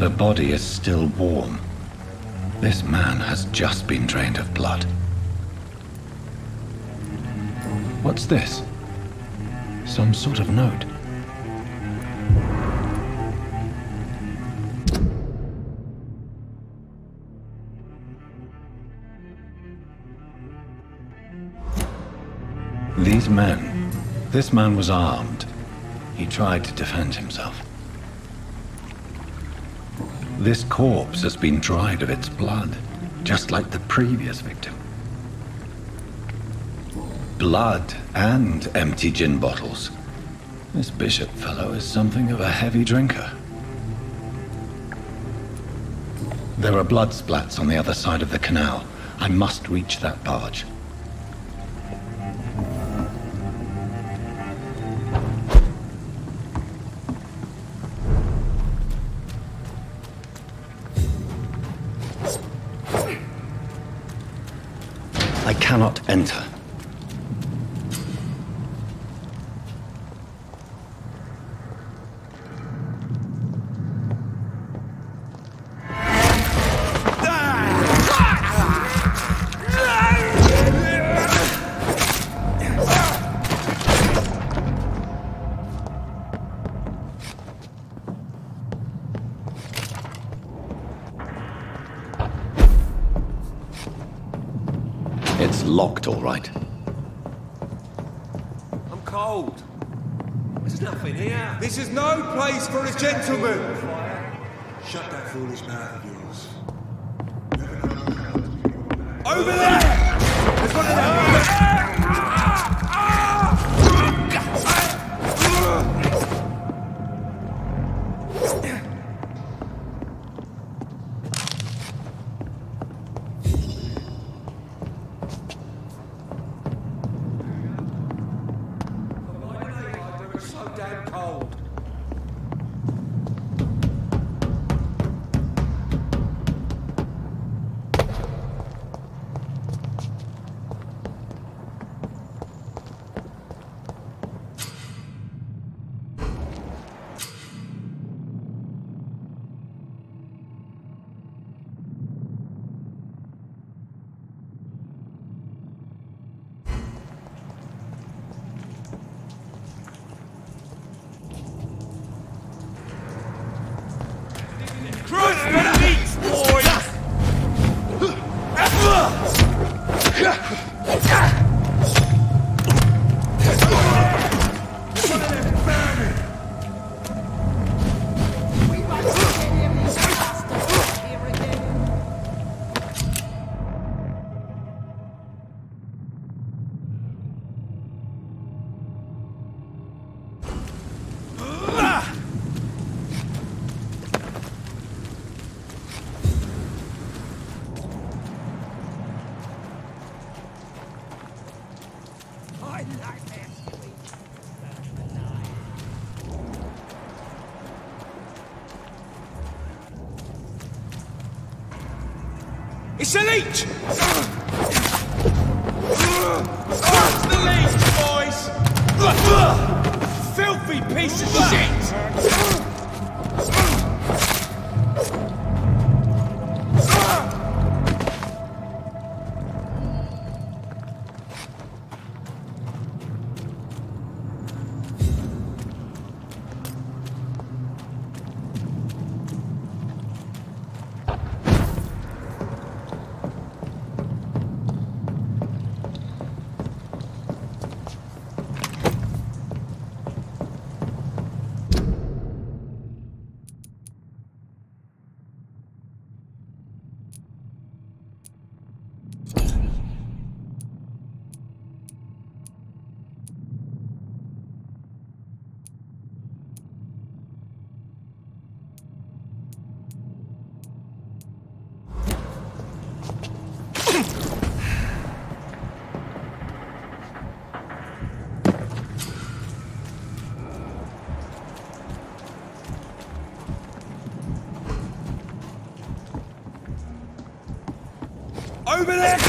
The body is still warm. This man has just been drained of blood. What's this? Some sort of note. These men. This man was armed. He tried to defend himself. This corpse has been dried of its blood, just like the previous victim. Blood and empty gin bottles. This bishop fellow is something of a heavy drinker. There are blood splats on the other side of the canal. I must reach that barge. I cannot enter. It's locked, all right. I'm cold. There's nothing here. This is no place for a gentleman. Shut that foolish mouth of yours. Over there! There's one of them! It's a leech! Watch the leech, boys! Filthy piece of shit! Over there!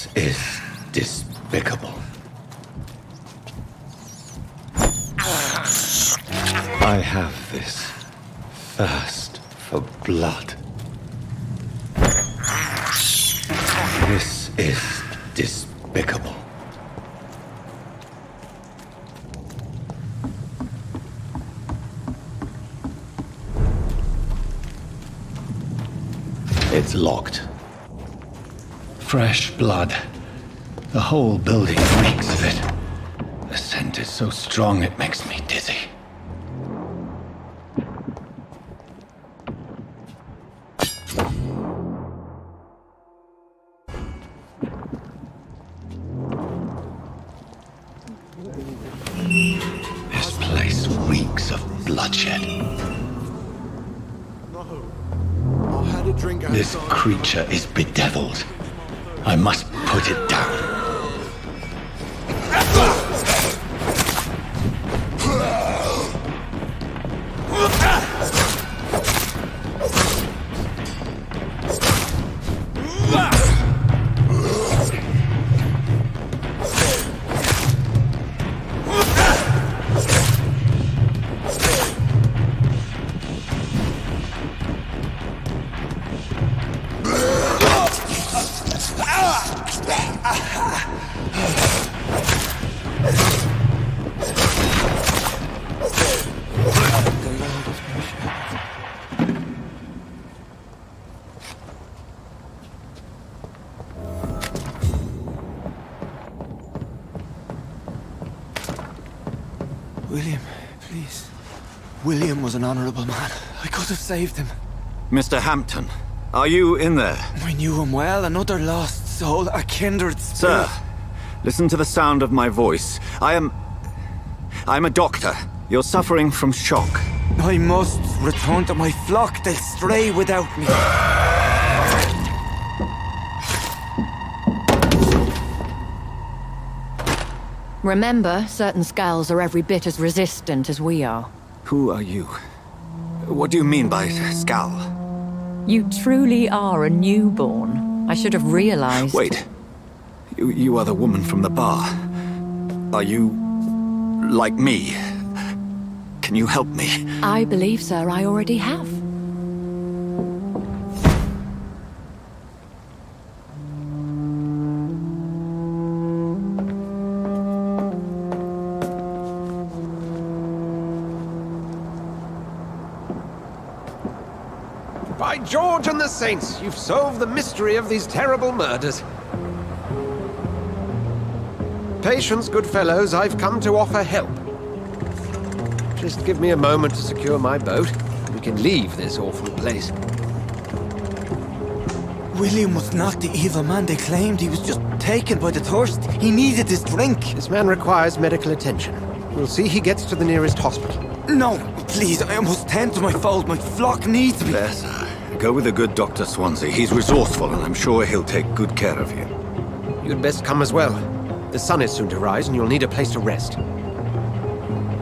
This is despicable. I have this thirst for blood. This is despicable. It's locked. Fresh blood. The whole building reeks of it. The scent is so strong it makes me dizzy. This place reeks of bloodshed. I had a drink outside. This creature is bedeviled. I must put it down. William, please. William was an honorable man. I could have saved him. Mr. Hampton, are you in there? I knew him well, another lost soul, a kindred spirit. Sir, listen to the sound of my voice. I'm a doctor. You're suffering from shock. I must return to my flock. They'll stray without me. Remember, certain skulls are every bit as resistant as we are. Who are you? What do you mean by skull? You truly are a newborn. I should have realized. Wait. You are the woman from the bar. Are you like me? Can you help me? I believe, sir, I already have. By George and the Saints, you've solved the mystery of these terrible murders. Patience, good fellows, I've come to offer help. Just give me a moment to secure my boat, and we can leave this awful place. William was not the evil man they claimed. He was just taken by the thirst. He needed his drink. This man requires medical attention. We'll see he gets to the nearest hospital. No, please, I must tend to my fold. My flock needs me. There, sir. Go with the good Dr. Swansea. He's resourceful, and I'm sure he'll take good care of you. You'd best come as well. The sun is soon to rise, and you'll need a place to rest.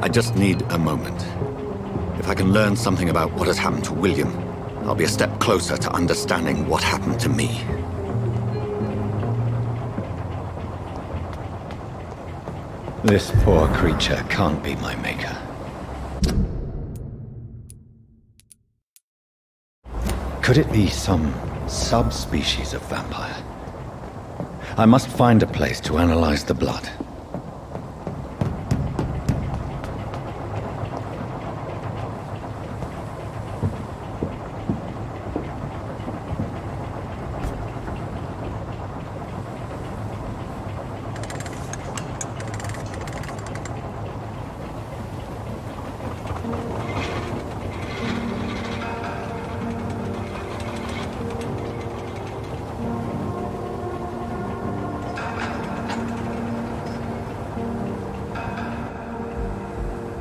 I just need a moment. If I can learn something about what has happened to William, I'll be a step closer to understanding what happened to me. This poor creature can't be my maker. Could it be some subspecies of vampire? I must find a place to analyze the blood.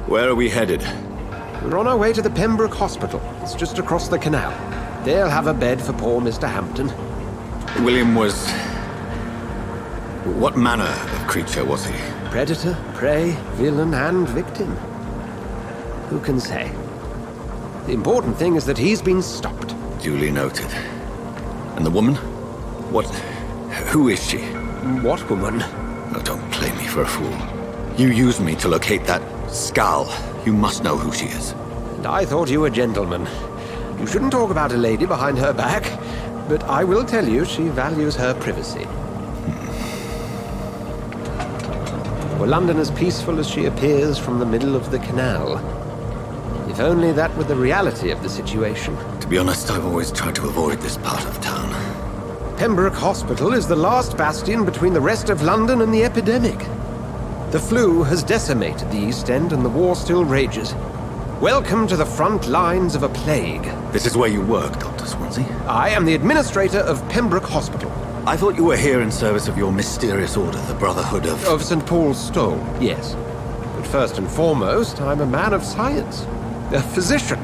Where are we headed? We're on our way to the Pembroke Hospital. It's just across the canal. They'll have a bed for poor Mr. Hampton. William was... What manner of creature was he? Predator, prey, villain, and victim. Who can say? The important thing is that he's been stopped. Duly noted. And the woman? What... Who is she? What woman? Oh, don't play me for a fool. You used me to locate that Skal. You must know who she is. And I thought you a gentleman. You shouldn't talk about a lady behind her back, but I will tell you she values her privacy. Were London as peaceful as she appears from the middle of the canal? If only that were the reality of the situation. To be honest, I've always tried to avoid this part of town. Pembroke Hospital is the last bastion between the rest of London and the epidemic. The flu has decimated the East End and the war still rages. Welcome to the front lines of a plague. This is where you work, Dr. Swansea? I am the administrator of Pembroke Hospital. I thought you were here in service of your mysterious order, the Brotherhood of... Of St. Paul's Stole, yes. But first and foremost, I'm a man of science. A physician,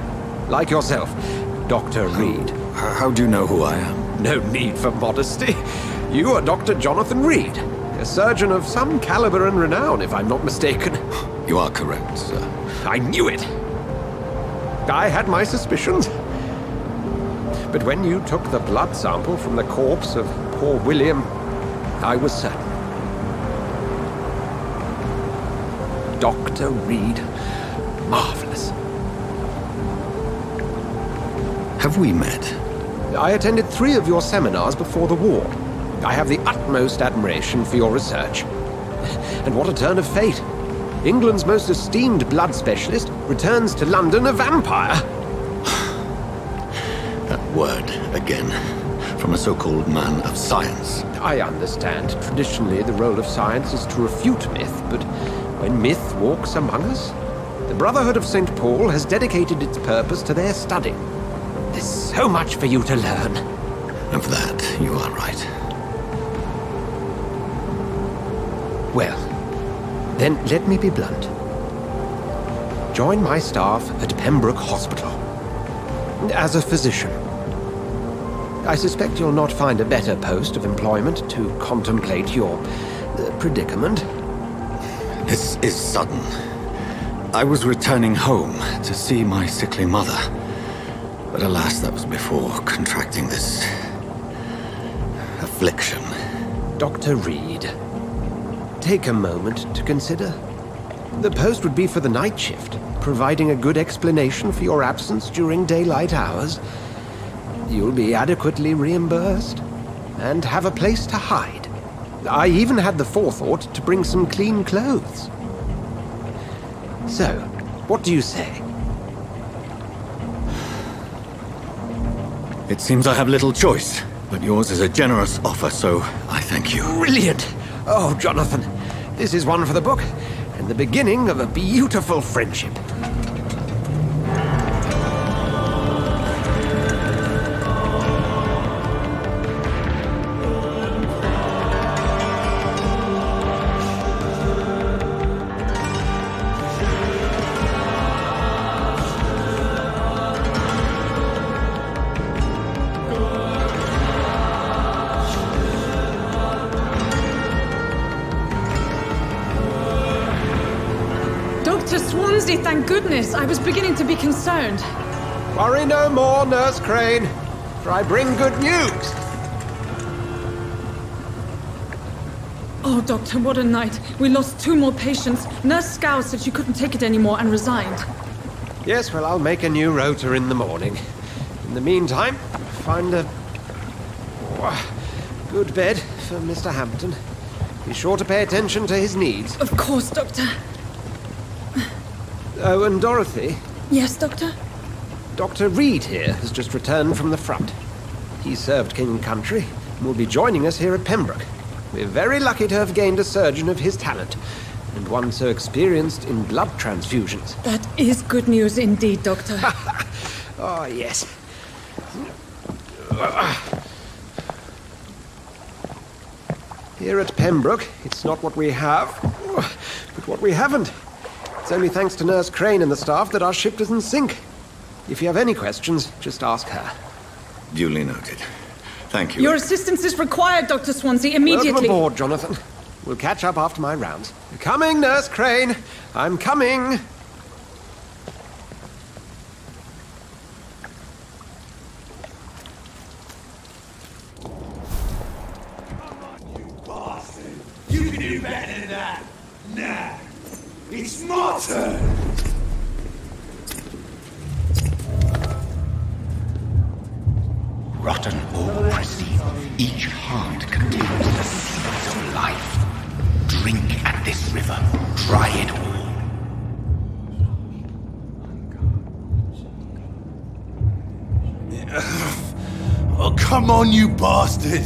like yourself, Dr. Reed. How do you know who I am? No need for modesty. You are Dr. Jonathan Reed, a surgeon of some caliber and renown, if I'm not mistaken. You are correct, sir. I knew it. I had my suspicions. But when you took the blood sample from the corpse of poor William, I was certain. Dr. Reed. Marvelous. Have we met? I attended 3 of your seminars before the war. I have the utmost admiration for your research. And what a turn of fate. England's most esteemed blood specialist returns to London a vampire. That word, again. From a so-called man of science. I understand. Traditionally, the role of science is to refute myth, but when myth walks among us, the Brotherhood of St. Paul has dedicated its purpose to their study. There's so much for you to learn. Of that, you are right. Well, then let me be blunt. Join my staff at Pembroke Hospital. As a physician. I suspect you'll not find a better post of employment to contemplate your predicament. This is sudden. I was returning home to see my sickly mother. But alas, that was before contracting this... affliction. Dr. Reed, take a moment to consider. The post would be for the night shift, providing a good explanation for your absence during daylight hours. You'll be adequately reimbursed, and have a place to hide. I even had the forethought to bring some clean clothes. So, what do you say? It seems I have little choice, but yours is a generous offer, so I thank you. Brilliant! Oh, Jonathan, this is one for the book, and the beginning of a beautiful friendship. Swansea, thank goodness. I was beginning to be concerned. Worry no more, Nurse Crane, for I bring good news. Oh, Doctor, what a night. We lost 2 more patients. Nurse Scow said she couldn't take it anymore and resigned. Yes, well, I'll make a new rota in the morning. In the meantime, find a good bed for Mr. Hampton. Be sure to pay attention to his needs. Of course, Doctor. Oh, and Dorothy? Yes, Doctor? Dr. Reed here has just returned from the front. He served King and Country and will be joining us here at Pembroke. We're very lucky to have gained a surgeon of his talent, and one so experienced in blood transfusions. That is good news indeed, Doctor. Oh, yes. Here at Pembroke, it's not what we have, but what we haven't. It's only thanks to Nurse Crane and the staff that our ship doesn't sink. If you have any questions, just ask her. Duly noted. Thank you. Your assistance is required, Dr. Swansea, immediately. Welcome aboard, Jonathan. We'll catch up after my rounds. Coming, Nurse Crane. I'm coming. You bastard! do better than that. Nah. It's my turn. Rotten or pristine, each heart contains the seeds of life. Drink at this river, try it all. Oh, come on, you bastard!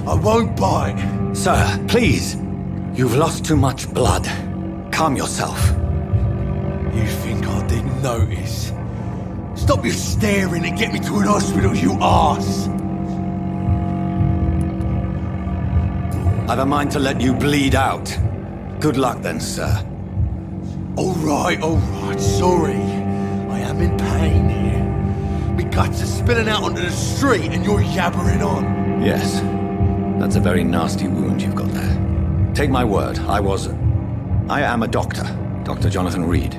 I won't bite. Sir, please. You've lost too much blood. Calm yourself. You think I didn't notice? Stop your staring and get me to an hospital, you arse! I've a mind to let you bleed out. Good luck then, sir. Alright, sorry. I am in pain here. Me guts are spilling out onto the street and you're yabbering on. Yes. That's a very nasty wound you've got there. Take my word, I am a doctor. Dr. Jonathan Reed.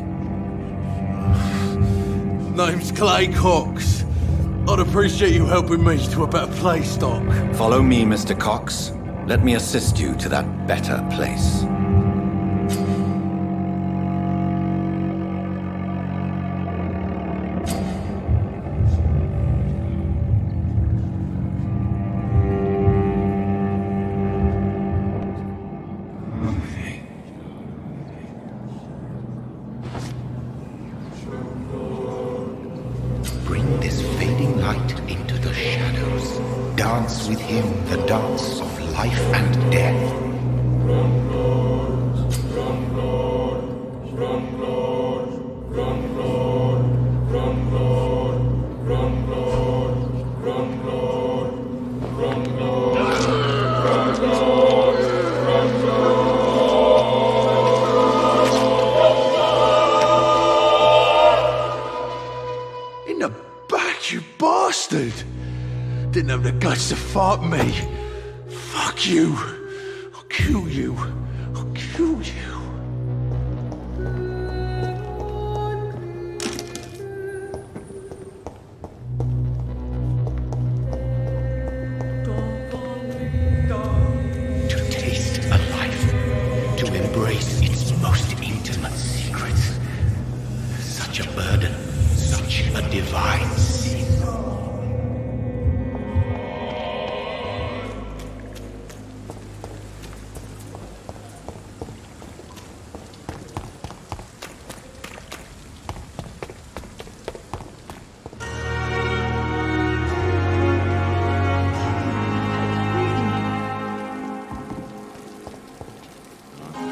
Name's Clay Cox. I'd appreciate you helping me to a better place, Doc. Follow me, Mr. Cox. Let me assist you to that better place. Bring this fading light into the shadows. Dance with him the dance of life and death. In the back, you bastard! Didn't have the guts to fight me. Fuck you. I'll kill you. I'll kill you. To taste a life, to embrace its most intimate secrets. Such a burden, such a divine sin.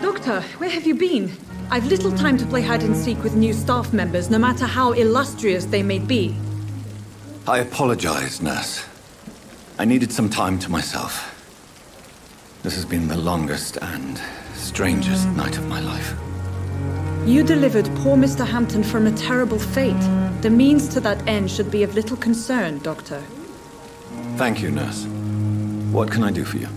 Doctor, where have you been? I've little time to play hide and seek with new staff members, no matter how illustrious they may be. I apologize, nurse. I needed some time to myself. This has been the longest and strangest night of my life. You delivered poor Mr. Hampton from a terrible fate. The means to that end should be of little concern, Doctor. Thank you, nurse. What can I do for you?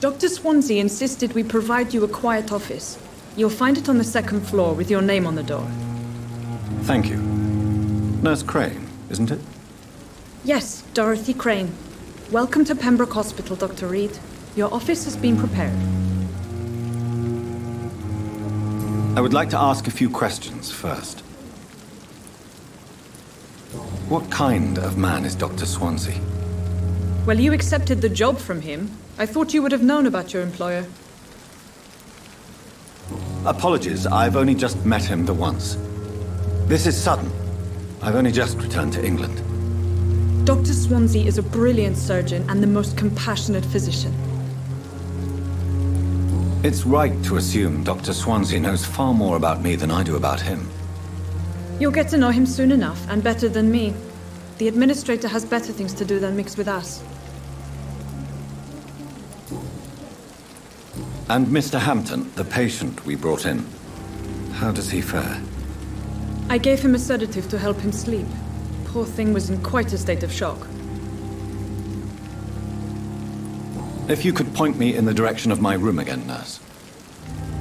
Dr. Swansea insisted we provide you a quiet office. You'll find it on the second floor with your name on the door. Thank you. Nurse Crane, isn't it? Yes, Dorothy Crane. Welcome to Pembroke Hospital, Dr. Reed. Your office has been prepared. I would like to ask a few questions first. What kind of man is Dr. Swansea? Well, you accepted the job from him. I thought you would have known about your employer. Apologies, I've only just met him the once. This is sudden. I've only just returned to England. Dr. Swansea is a brilliant surgeon and the most compassionate physician. It's right to assume Dr. Swansea knows far more about me than I do about him. You'll get to know him soon enough, and better than me. The administrator has better things to do than mix with us. And Mr. Hampton, the patient we brought in, how does he fare? I gave him a sedative to help him sleep. Poor thing was in quite a state of shock. If you could point me in the direction of my room again, nurse.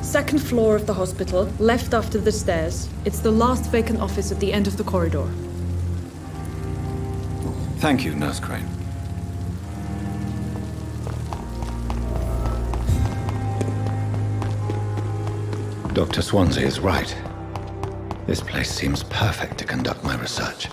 Second floor of the hospital, left after the stairs. It's the last vacant office at the end of the corridor. Thank you, Nurse Crane. Dr. Swansea is right. This place seems perfect to conduct my research.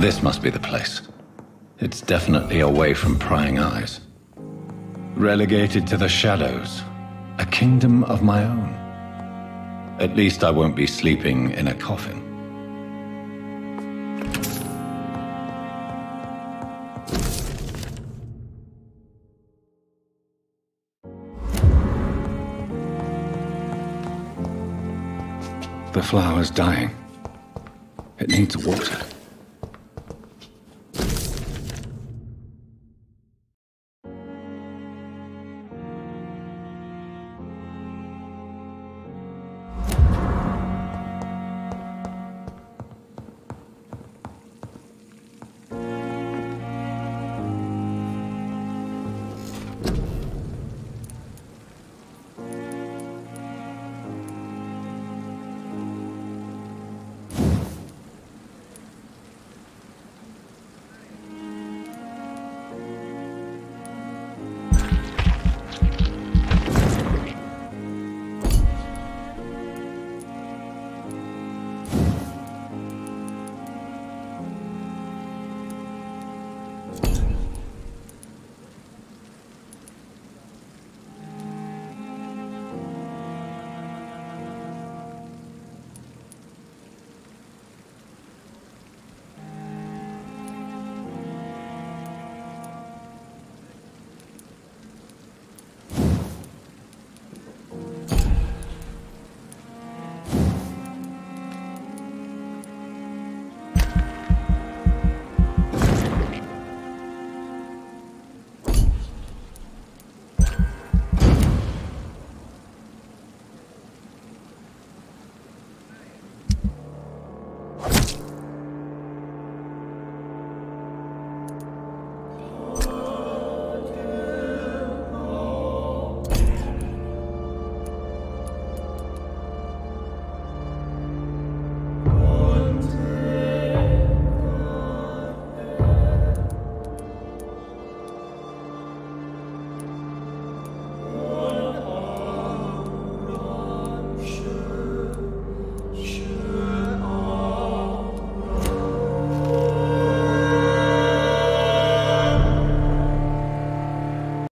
This must be the place. It's definitely away from prying eyes. Relegated to the shadows. A kingdom of my own. At least I won't be sleeping in a coffin. The flower's dying. It needs water.